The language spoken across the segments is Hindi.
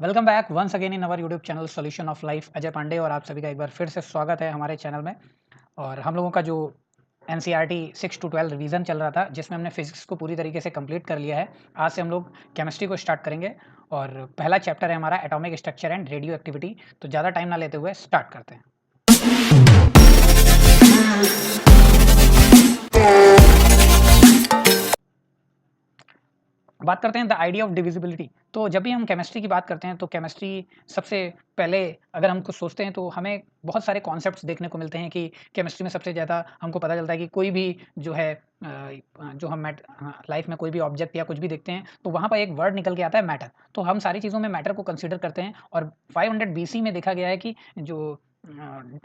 Welcome back once again in our YouTube channel solution of life. Ajay Pandey और आप सभी का एक बार फिर से स्वागत है हमारे चैनल में। और हम लोगों का जो एनसीईआरटी 6 टू 12 रिवीजन चल रहा था, जिसमें हमने फिजिक्स को पूरी तरीके से कंप्लीट कर लिया है। आज से हम लोग केमिस्ट्री को स्टार्ट करेंगे और पहला चैप्टर है हमारा atomic structure and radio activity. तो ज़्यादा टाइम ना लेते हुए स्टार्ट करते हैं। बात करते हैं द आइडिया ऑफ डिविजिबिलिटी। तो जब भी हम केमिस्ट्री की बात करते हैं तो केमिस्ट्री सबसे पहले अगर हम कुछ सोचते हैं तो हमें बहुत सारे कॉन्सेप्ट्स देखने को मिलते हैं कि केमिस्ट्री में सबसे ज़्यादा हमको पता चलता है कि कोई भी जो है जो हम लाइफ में कोई भी ऑब्जेक्ट या कुछ भी देखते हैं तो वहाँ पर एक वर्ड निकल के आता है मैटर। तो हम सारी चीज़ों में मैटर को कंसिडर करते हैं और 500 बीसी में देखा गया है कि जो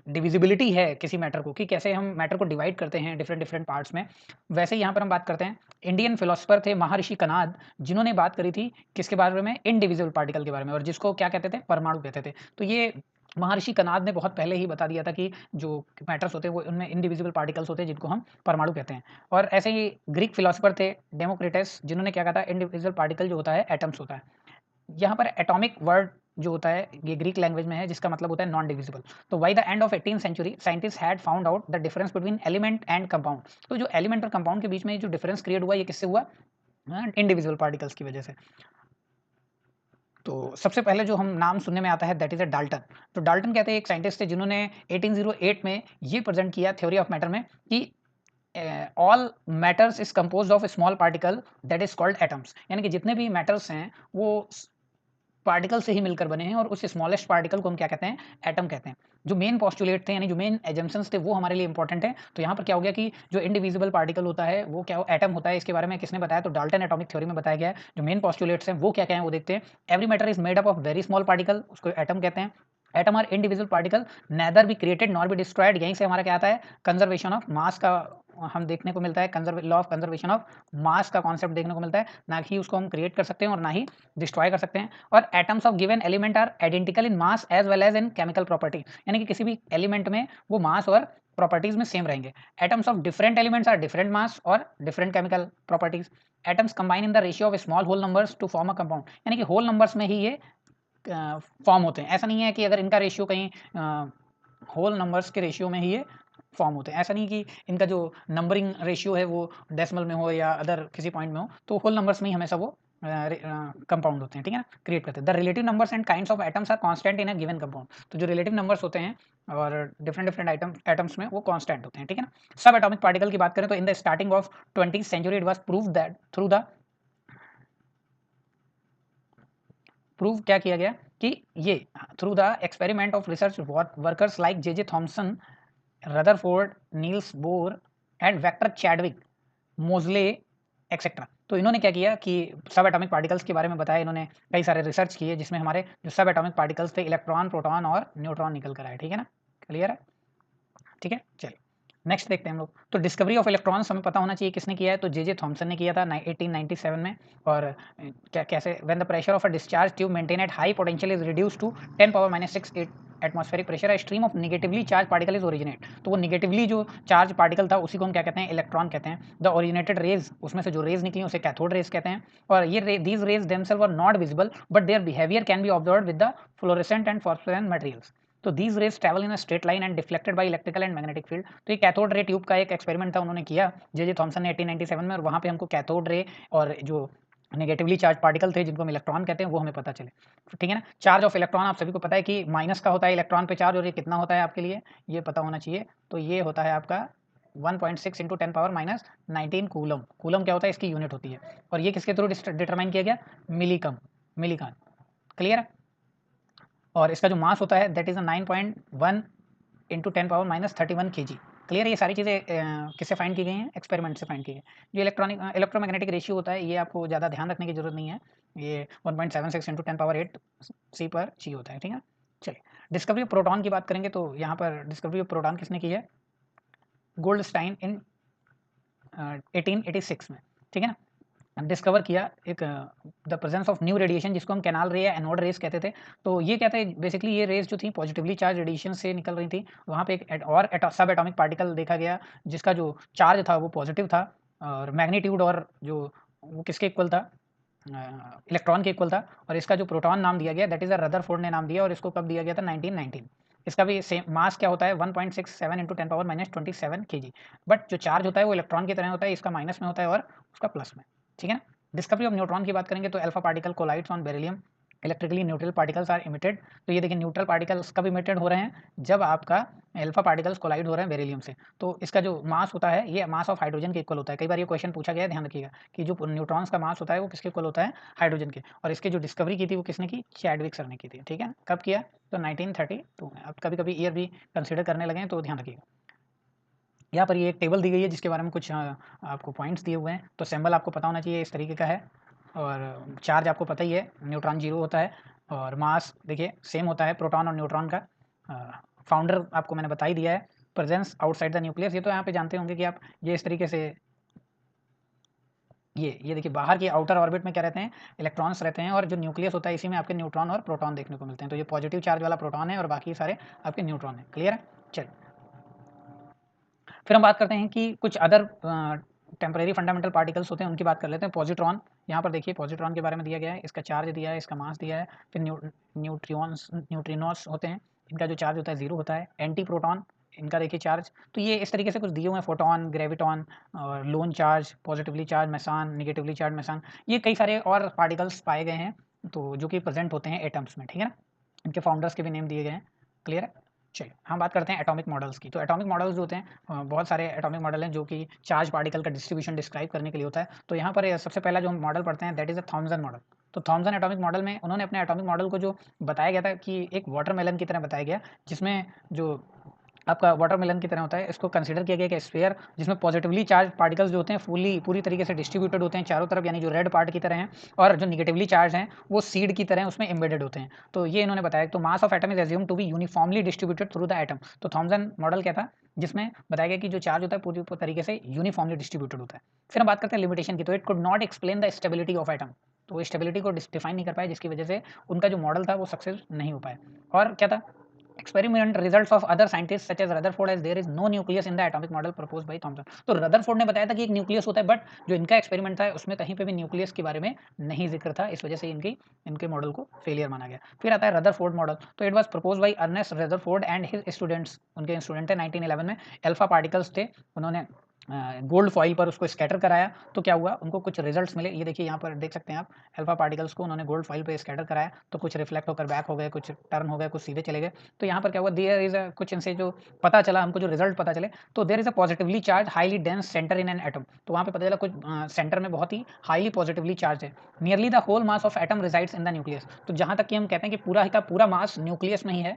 डिविजिबिलिटी है किसी मैटर को, कि कैसे हम मैटर को डिवाइड करते हैं डिफरेंट डिफरेंट पार्ट्स में। वैसे ही यहाँ पर हम बात करते हैं, इंडियन फिलोसफर थे महर्षि कनाद, जिन्होंने बात करी थी किसके बारे में, इनडिविजिबल पार्टिकल के बारे में, और जिसको क्या कहते थे, परमाणु कहते थे। तो ये महर्षि कनाद ने बहुत पहले ही बता दिया था कि जो मैटर्स होते हैं वो उनमें इनडिविजिबल पार्टिकल्स होते हैं जिनको हम परमाणु कहते हैं। और ऐसे ही ग्रीक फिलोसफर थे डेमोक्रिटस, जिन्होंने क्या कहा था, इनडिविजिबल पार्टिकल जो होता है एटम्स होता है। यहाँ पर एटॉमिक वर्ड जो होता है ये ग्रीक लैंग्वेज में है, जिसका मतलब होता है नॉन डिविजिबल। तो by the end of 18th century scientist had found out the difference between element and compound. तो जो एलिमेंट और कंपाउंड के बीच में जो डिफरेंस क्रिएट हुआ, ये किससे हुआ, इनडिविजिबल पार्टिकल्स की वजह से। तो सबसे पहले जो हम नाम सुनने में आता है दैट इज अ डाल्टन। तो डाल्टन कहते हैं एक साइंटिस्ट थे जिन्होंने 1808 में ये प्रेजेंट किया थ्योरी ऑफ मैटर में कि all matters is composed of small particle that is called atoms. यानी कि जितने भी मैटर्स हैं वो पार्टिकल से ही मिलकर बने हैं और उस स्मॉलेस्ट पार्टिकल को हम क्या कहते हैं, एटम कहते हैं। जो मेन पोस्टुलेट थे, यानी जो मेन एजम्पशंस थे, वो हमारे लिए इंपॉर्टेंट है। तो यहाँ पर क्या हो गया कि जो इंडिविजिबल पार्टिकल होता है वो क्या एटम होता है, इसके बारे में किसने बताया, तो डाल्टन एटॉमिक थ्योरी में बताया गया है। जो मेन पोस्टुलेट्स हैं वो क्या क्या है वो देखते हैं। Every matter is made up of very small particle, उसको एटम कहते हैं। Atom are individual particle, neither be created nor be destroyed. यहीं से हमारा क्या आता है, कंजर्वेशन ऑफ मास का हम देखने को मिलता है, law of conservation of mass का कॉन्सेप्ट देखने को मिलता है। ना ही उसको हम क्रिएट कर सकते हैं और ना ही डिस्ट्रॉय कर सकते हैं। और atoms of given element are identical in mass as well as in chemical property. यानी कि किसी भी एलिमेंट में वो मास और प्रॉपर्टीज में सेम रहेंगे। Atoms of different elements are different mass और different chemical properties. Atoms combine in the ratio of small whole numbers to form a compound. यानी कि होल नंबर्स में ही ये फॉर्म होते हैं। ऐसा नहीं है कि अगर इनका रेशियो कहीं होल नंबर्स के रेशियो में ही ये फॉर्म होते हैं। ऐसा नहीं कि इनका जो नंबरिंग रेशियो है वो डेसिमल में हो या अदर किसी पॉइंट में हो, तो होल नंबर्स में ही हमेशा वो कंपाउंड होते हैं, ठीक है ना, क्रिएट करते हैं। The relative numbers and kinds of atoms are constant in a given compound. तो जो रिलेटिव नंबर्स होते हैं और डिफरेंट डिफरेंट एटम्स में वो कांस्टेंट होते हैं, ठीक है ना। सब एटॉमिक पार्टिकल की बात करें तो in the starting of 20th century it was prove that through the prove क्या किया गया कि ये through the experiment of research workers like J Thomson, Rutherford, Niels Bohr and Victor Chadwick, Moseley etcetera. तो इन्होंने क्या किया कि सब एटॉमिक पार्टिकल्स के बारे में बताया। इन्होंने कई सारे रिसर्च किए जिसमें हमारे जो सब एटॉमिक पार्टिकल्स थे, इलेक्ट्रॉन, प्रोटॉन और न्यूट्रॉन निकल कर आए, ठीक है ना, क्लियर है, ठीक है। चलिए नेक्स्ट देखते हैं हम लोग। तो डिस्कवरी ऑफ इलेक्ट्रॉन्स हमें पता होना चाहिए किसने किया है, तो जे थॉमसन ने किया था 1897 में। और क्या कैसे, when the pressure of a discharge tube maintain at high potential is reduce to 10⁻⁶ atmospheric pressure, a stream of negatively charge particle is originate. तो वो नेगेटिवली जो चार्ज पार्टिकल था उसी को हम क्या कहते हैं, इलेक्ट्रॉन कहते हैं। द ओरिजिनेटेड रेज, उसमें से जो रेज निकली उसे कैथोड रेज कहते हैं। और ये these rays themselves are not visible but their behaviour can be observed with the fluorescent and phosphorescent materials. तो these rays travel in a straight line and deflected by electrical and magnetic field. तो ये कैथोड रे ट्यूब का एक एक्सपेरिमेंट था, उन्होंने किया जे थॉमसन ने 1897 में। और वहाँ पे हमको कैथोड रे और जो नेगेटिवली चार्ज पार्टिकल थे जिनको हम इलेक्ट्रॉन कहते हैं वो हमें पता चले, ठीक है ना। चार्ज ऑफ इलेक्ट्रॉन आप सभी को पता है कि माइनस का होता है इलेक्ट्रॉन पे चार्ज, और ये कितना होता है आपके लिए ये पता होना चाहिए। तो ये होता है आपका 1.6 इंटू 10⁻⁹ कूलम। कूलम क्या होता है, इसकी यूनिट होती है। और ये किसके थ्रू डिटरमाइन किया गया, मिलीकन, क्लियर है। और इसका जो मास होता है that is 9.1 into 10⁻⁻31 kg। Clear. ये सारी चीज़ें किससे फाइंड की गई हैं, एक्सपेरिमेंट से फाइंड की गई। जो इलेक्ट्रोमैग्नेटिक रेशियो होता है ये आपको ज़्यादा ध्यान रखने की जरूरत नहीं है। ये 1.76 इंटू 10⁸ C/g होता है, ठीक है। चलिए डिस्कवरी ऑफ प्रोटॉन की बात करेंगे तो यहाँ पर डिस्कवरी ऑफ प्रोटॉन किसने की है, गोल्डस्टाइन इन 1886 में, ठीक है ना। डिस्कवर किया एक the presence of new radiation, जिसको हम कैनाल रे या एनोड रेज कहते थे। तो ये क्या थे, बेसिकली ये रेज जो थी पॉजिटिवली चार्ज रेडिएशन से निकल रही थी। वहाँ पे एक सब एटॉमिक पार्टिकल देखा गया जिसका जो चार्ज था वो पॉजिटिव था। और मैग्नीट्यूड और जो वो किसके इक्वल था, इलेक्ट्रॉन के इक्वल था और इसका जो प्रोटॉन नाम दिया गया दैट इज रदरफोर्ड ने नाम दिया और इसको कब दिया गया था 1919। इसका भी सेम मास क्या होता है 1.67 इंटू 10⁻⁻27 kg। बट जो चार्ज होता है वो इलेक्ट्रॉन की तरह होता है, इसका माइनस में होता है और उसका प्लस में, ठीक है ना। डिस्कवरी ऑफ न्यूट्रॉन की बात करेंगे तो alpha particle collides on beryllium, electrically neutral particles are emitted. तो ये देखिए न्यूट्रल पार्टिकल्स कब इमिटेड हो रहे हैं, जब आपका अल्फा पार्टिकल्स कोलाइड हो रहे हैं बेरिलियम से। तो इसका जो मास होता है ये मास ऑफ हाइड्रोजन के इक्वल होता है। कई बार ये क्वेश्चन पूछा गया है, ध्यान रखिएगा कि जो न्यूट्रॉन्स का मास होता है वो किसके इक्वल होता है, हाइड्रोजन के। और इसकी जो डिस्कवरी की थी वो किसने की, चैडविक सर ने की थी, ठीक है। कब किया, तो 1932 में। अब कभी कभी ईयर भी कंसिडर करने लगे हैं तो ध्यान रखिएगा। यहाँ पर ये एक टेबल दी गई है जिसके बारे में कुछ आपको पॉइंट्स दिए हुए हैं। तो सिंबल आपको पता होना चाहिए इस तरीके का है, और चार्ज आपको पता ही है, न्यूट्रॉन 0 होता है, और मास देखिए सेम होता है प्रोटॉन और न्यूट्रॉन का। फाउंडर आपको मैंने बता ही दिया है, प्रेजेंस आउटसाइड द न्यूक्लियस, ये तो यहाँ पे जानते होंगे कि आप, ये इस तरीके से ये देखिए बाहर के आउटर ऑर्बिट में क्या रहते हैं, इलेक्ट्रॉन्स रहते हैं, और जो न्यूक्लियस होता है इसी में आपके न्यूट्रॉन और प्रोटॉन देखने को मिलते हैं। तो ये पॉजिटिव चार्ज वाला प्रोटॉन है और बाकी सारे आपके न्यूट्रॉन है। क्लियर है, चलिए फिर हम बात करते हैं कि कुछ अदर टेम्परेरी फंडामेंटल पार्टिकल्स होते हैं, उनकी बात कर लेते हैं। पॉजिट्रॉन, यहाँ पर देखिए पॉजिट्रॉन के बारे में दिया गया है, इसका चार्ज दिया है, इसका मास दिया है। फिर न्यूट्रिनोस होते हैं, इनका जो चार्ज होता है 0 होता है। एंटी प्रोटॉन, इनका देखिए चार्ज। तो ये इस तरीके से कुछ दिए हुए हैं, फोटोन, ग्रेविटॉन और loan charge, positively charge Mason, negatively charge Mason, ये कई सारे और पार्टिकल्स पाए गए हैं तो जो कि प्रेजेंट होते हैं एटम्स में, ठीक है ना। इनके फाउंडर्स के भी नेम दिए गए हैं। क्लियर है, चलिए हम बात करते हैं एटॉमिक मॉडल्स की। तो एटॉमिक मॉडल्स जो होते हैं, बहुत सारे एटॉमिक मॉडल हैं जो कि चार्ज पार्टिकल का डिस्ट्रीब्यूशन डिस्क्राइब करने के लिए होता है। तो यहाँ पर सबसे पहला जो हम मॉडल पढ़ते हैं that is a Thomson model. तो थॉम्सन एटॉमिक मॉडल में उन्होंने अपने एटॉमिक मॉडल को जो बताया गया था कि एक वाटरमेलन की तरह बताया गया, जिसमें जो आपका वाटरमेलन की तरह होता है, इसको कंसीडर किया गया कि स्फीयर जिसमें पॉजिटिवली चार्ज पार्टिकल्स जो होते हैं पूरी तरीके से डिस्ट्रीब्यूटेड होते हैं चारों तरफ, यानी जो रेड पार्ट की तरह हैं, और जो निगेटिवली चार्ज हैं वो सीड की तरह उसमें एम्बेडेड होते हैं। तो ये इन्होंने बताया। तो mass of atom is assume to be uniformly distributed through the atom. तो थॉम्सन मॉडल क्या था, जिसमें बताया गया कि जो चार्ज होता है पूरी तरीके से यूनिफॉर्मली डिस्ट्रीब्यूटेड होता है। फिर हम बात करते हैं लिमिटेशन की। तो it could not explain the stability of atom. तो वो स्टेबिलिटी को डिफाइन नहीं कर पाया, जिसकी वजह से उनका जो मॉडल था वो सक्सेस नहीं हो पाया। और क्या था, experiment results of other scientist such as Rutherford as there is no nucleus in the atomic model proposed by Thomson. तो रदरफोर्ड ने बताया था कि एक न्यूक्लियस होता है, बट जो इनका एक्सपेरिमेंट था उसमें कहीं पे भी न्यूक्लियस के बारे में नहीं जिक्र था, इस वजह से इनके मॉडल को फेलियर माना गया। फिर आता है रदरफोर्ड मॉडल। तो it was proposed by Ernest Rutherford and his students, उनके स्टूडेंट थे 1911 में। अल्फा पार्टिकल्स थे, उन्होंने गोल्ड फॉइल पर उसको स्कैटर कराया, तो क्या हुआ, उनको कुछ रिजल्ट्स मिले। ये देखिए यहाँ पर देख सकते हैं आप, अल्फा पार्टिकल्स को उन्होंने गोल्ड फॉइल पे स्कैटर कराया, तो कुछ रिफ्लेक्ट होकर बैक हो गए, कुछ टर्न हो गए, कुछ सीधे चले गए। तो यहाँ पर क्या हुआ, देयर इज कुछ इनसे जो पता चला हमको, जो रिजल्ट पता चले, तो there is a positively charge highly dense centre in an atom. तो वहाँ पे पता चला कुछ सेंटर में बहुत ही हाईली पॉजिटिवली चार्ज है। Nearly the whole mass of atom resides in the nucleus. तो जहाँ तक कि हम कहते हैं कि पूरा का पूरा मास न्यूक्लियस में ही है।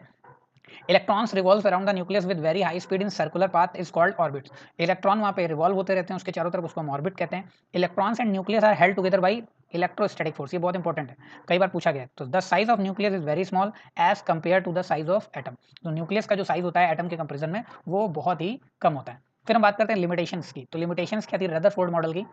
Electrons revolve around the nucleus with very high speed in circular path is called orbits. Electron वहाँ पे रिवॉल्व होते रहते हैं उसके चारों तरफ, उसको हम ऑर्बिट कहते हैं। Electrons and nucleus are held together by electrostatic force, ये बहुत इंपॉर्टेंट है, कई बार पूछा गया है। तो the size of nucleus is very small as compare to the size of atom. तो न्यूक्लियस का जो साइज होता है एटम के कंपेरिजन में वो बहुत ही कम होता है। फिर हम बात करते हैं लिमिटेशंस की। तो लिमिटेशंस क्या थी रदरफोर्ड मॉडल की,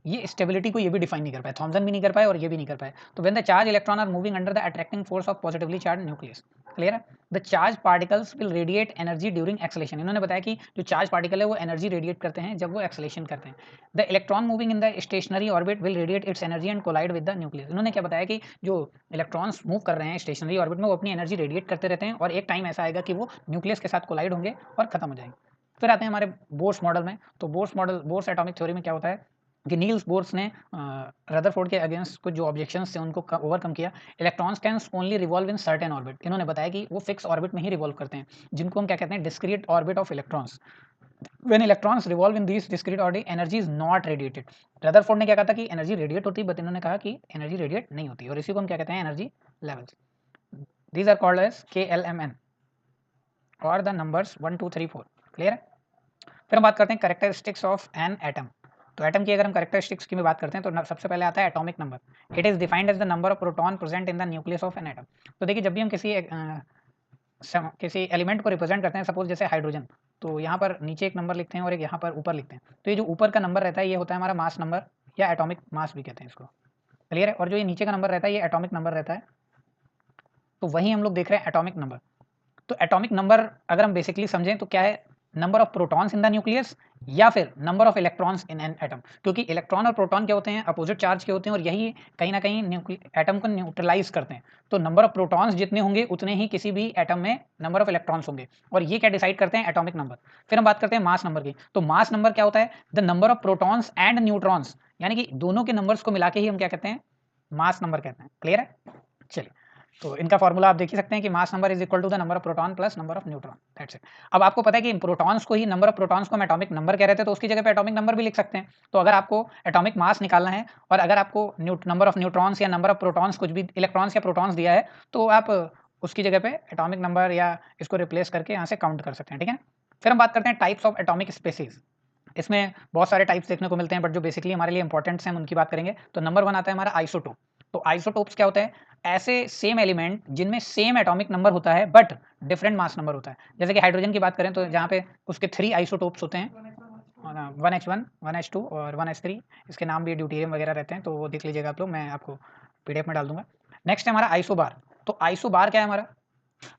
ये स्टेबिलिटी को ये भी डिफाइन नहीं कर पाए, थॉमसन भी नहीं कर पाए और ये भी नहीं कर पाए। तो when the charge electron are moving under the attracting force of positively charge nucleus, clear है, the charge particles will radiate energy during acceleration. इन्होंने बताया कि जो चार्ज पार्टिकल है वो एनर्जी रेडिएट करते हैं जब वो एक्सेलेरेशन करते हैं। The electron moving in the stationary orbit will radiate its energy and collide with the nucleus. इन्होंने क्या बताया कि जो इलेक्ट्रॉन्स मूव कर रहे हैं स्टेशनरी ऑर्बिट में वो अपनी एनर्जी रेडिएट करते रहते हैं, और एक टाइम ऐसा आएगा कि वो न्यूक्लियस के साथ कोलाइड होंगे और खत्म हो जाएंगे। फिर आते हैं हमारे बोर्स मॉडल में। तो बोर्स एटॉमिक थ्योरी में क्या होता है कि नील्स बोर्स ने रदरफोर्ड के अगेंस्ट कुछ जो ऑब्जेक्शंस थे उनको ओवरकम किया। Electrons can only revolve in certain orbit. इन्होंने बताया कि वो फिक्स ऑर्बिट में ही रिवॉल्व करते हैं, जिनको हम क्या कहते हैं, discrete orbit of electrons. When electrons revolve in this discrete orbit energy is not radiated. Rutherford ने क्या कहा था कि एनर्जी रेडिएट होती है, बट इन्होंने कहा कि एनर्जी रेडिएट नहीं होती, और इसी को हम क्या कहते हैं, energy levels. These are called as KLMN और द नंबर्स 1 2 3 4। क्लियर है। फिर हम बात करते हैं कैरेक्टरिस्टिक्स ऑफ एन एटम। तो एटम की अगर हम कैरेक्टरिस्टिक्स की बात करते हैं तो सबसे पहले आता है atomic number. It is defined as the number of proton present in the nucleus of an atom. तो देखिए जब भी हम किसी एलिमेंट को रिप्रेजेंट करते हैं, सपोज जैसे हाइड्रोजन, तो यहाँ पर नीचे एक नंबर लिखते हैं और एक यहाँ पर ऊपर लिखते हैं। तो ये जो ऊपर का नंबर रहता है ये होता है हमारा मास नंबर, या एटॉमिक मास भी कहते हैं इसको। क्लियर है। और जो ये नीचे का नंबर रहता है ये एटॉमिक नंबर रहता है। तो वही हम लोग देख रहे हैं एटॉमिक नंबर। तो एटॉमिक नंबर अगर हम बेसिकली समझें तो क्या है, number of protons in the nucleus या फिर number of electrons in an atom, क्योंकि इलेक्ट्रॉन और प्रोटॉन क्या होते हैं, अपोजिट चार्ज के होते हैं और यही कहीं ना कहीं एटम को न्यूट्रलाइज करते हैं। तो नंबर ऑफ प्रोटॉन्स जितने होंगे उतने ही किसी भी एटम में नंबर ऑफ इलेक्ट्रॉन्स होंगे, और ये क्या डिसाइड करते हैं, एटॉमिक नंबर। फिर हम बात करते हैं मास नंबर की। तो मास नंबर क्या होता है, the number of protons and neutrons, यानी कि दोनों के नंबर्स को मिला के ही हम क्या कहते हैं, मास नंबर कहते हैं। क्लियर है? चलिए, तो इनका फॉर्मूला आप देख ही सकते हैं कि mass number is equal to the number of proton plus number of neutron, that's it. अब आपको पता है कि प्रोटॉन्स को ही, नंबर ऑफ प्रोटॉन्स को हम एटॉमिक नंबर कह रहे थे, तो उसकी जगह पे एटॉमिक नंबर भी लिख सकते हैं। तो अगर आपको एटॉमिक मास निकालना है और अगर आपको नंबर ऑफ न्यूट्रॉन्स या नंबर ऑफ प्रोटॉन्स, कुछ भी इलेक्ट्रॉन्स या प्रोटॉन्स दिया है, तो आप उसकी जगह पे एटॉमिक नंबर या इसको रिप्लेस करके यहाँ से काउंट कर सकते हैं। ठीक है, फिर हम बात करते हैं टाइप्स ऑफ एटॉमिक स्पेसीज। इसमें बहुत सारे टाइप्स देखने को मिलते हैं, बट जो बेसिकली हमारे लिए इंपॉर्टेंट हैं हम उनकी बात करेंगे। तो नंबर 1 आता है हमारा आइसोटोप। तो आइसोटोप्स क्या होता है, ऐसे सेम एलिमेंट जिनमें सेम एटॉमिक नंबर होता है बट डिफरेंट मास नंबर होता है। जैसे कि हाइड्रोजन की बात करें तो जहाँ पे उसके 3 आइसोटोप्स होते हैं, 1H1, 1H2 और 1H3। इसके नाम भी ड्यूटेरियम वगैरह रहते हैं, तो वो देख लीजिएगा आप लोग, मैं आपको पीडीएफ में डाल दूंगा। नेक्स्ट है हमारा आइसोबार। तो आइसोबार क्या है हमारा,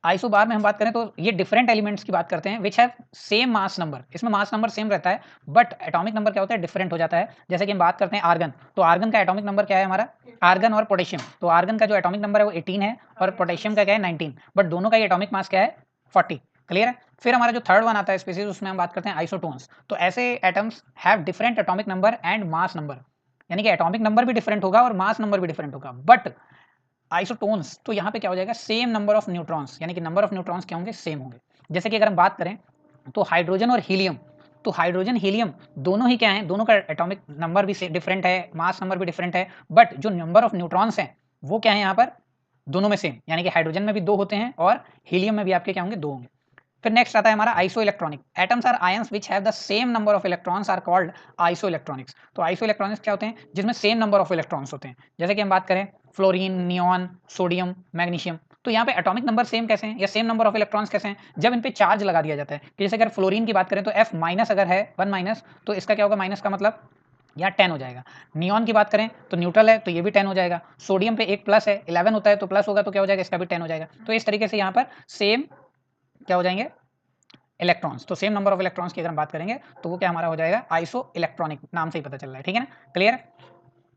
आइसोबार में हम बात करें तो ये डिफरेंट एलिमेंट्स की बात करते हैं which have same mass number. इसमें मास नंबर सेम रहता है बट एटॉमिक नंबर क्या होता है, डिफरेंट हो जाता है। जैसे कि हम बात करते हैं आर्गन, तो आर्गन का एटॉमिक नंबर क्या है हमारा, आर्गन और पोटेशियम। तो आर्गन का जो एटॉमिक नंबर है वो 18 है और पोटेशियम का क्या है 19, बट दोनों का एटॉमिक मास क्या है 40। क्लियर है? फिर हमारा जो थर्ड वन आता है स्पीसीज, उसमें हम बात करते हैं आइसोटोन्स। तो ऐसे atoms have different atomic number and mass number, यानी कि एटॉमिक नंबर भी डिफरेंट होगा और मास नंबर भी डिफरेंट होगा। बट आइसोटोन्स, तो यहाँ पे क्या हो जाएगा, सेम नंबर ऑफ न्यूट्रॉन्स, यानी कि नंबर ऑफ न्यूट्रॉन्स क्या होंगे, सेम होंगे। जैसे कि अगर हम बात करें तो हाइड्रोजन और हीलियम, तो हाइड्रोजन हीलियम दोनों ही क्या हैं, दोनों का एटॉमिक नंबर भी डिफरेंट है, मास नंबर भी डिफरेंट है, बट जो नंबर ऑफ न्यूट्रॉन्स हैं वो क्या है यहाँ पर, दोनों में सेम, यानी कि हाइड्रोजन में भी 2 होते हैं और हीलियम में भी आपके क्या होंगे, 2 होंगे। फिर नेक्स्ट आता है हमारा isoelectronic. Atoms are ions which have the same number of electrons are called isoelectronics. तो आइसो इलेक्ट्रॉनिक्स क्या होते हैं, जिसमें सेम नंबर ऑफ इलेक्ट्रॉन्स होते हैं। जैसे कि हम बात करें फ्लोरीन, नियॉन, सोडियम, मैग्नीशियम, तो यहाँ पे एटॉमिक नंबर सेम कैसे हैं या सेम नंबर ऑफ इलेक्ट्रॉन्स कैसे हैं, जब इन पे चार्ज लगा दिया जाता है। कि जैसे अगर फ्लोरीन की बात करें तो F माइनस अगर है 1 माइनस, तो इसका क्या होगा, माइनस का मतलब यहाँ 10 हो जाएगा। नियॉन की बात करें तो न्यूट्रल है तो ये भी 10 हो जाएगा। सोडियम पे एक प्लस है, 11 होता है तो प्लस होगा तो क्या हो जाएगा, इसका भी 10 हो जाएगा। तो इस तरीके से यहाँ पर सेम क्या हो जाएंगे, इलेक्ट्रॉन्स। तो सेम नंबर ऑफ इलेक्ट्रॉन्स की अगर हम बात करेंगे तो वो क्या हमारा हो जाएगा, आइसो इलेक्ट्रॉनिक, नाम से ही पता चल रहा है। ठीक है ना, क्लियर है?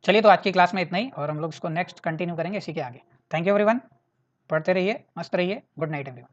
चलिए, तो आज की क्लास में इतना ही और हम लोग इसको नेक्स्ट कंटिन्यू करेंगे इसी के आगे। थैंक यू एवरीवन, पढ़ते रहिए, मस्त रहिए, गुड नाइट एवरीवन।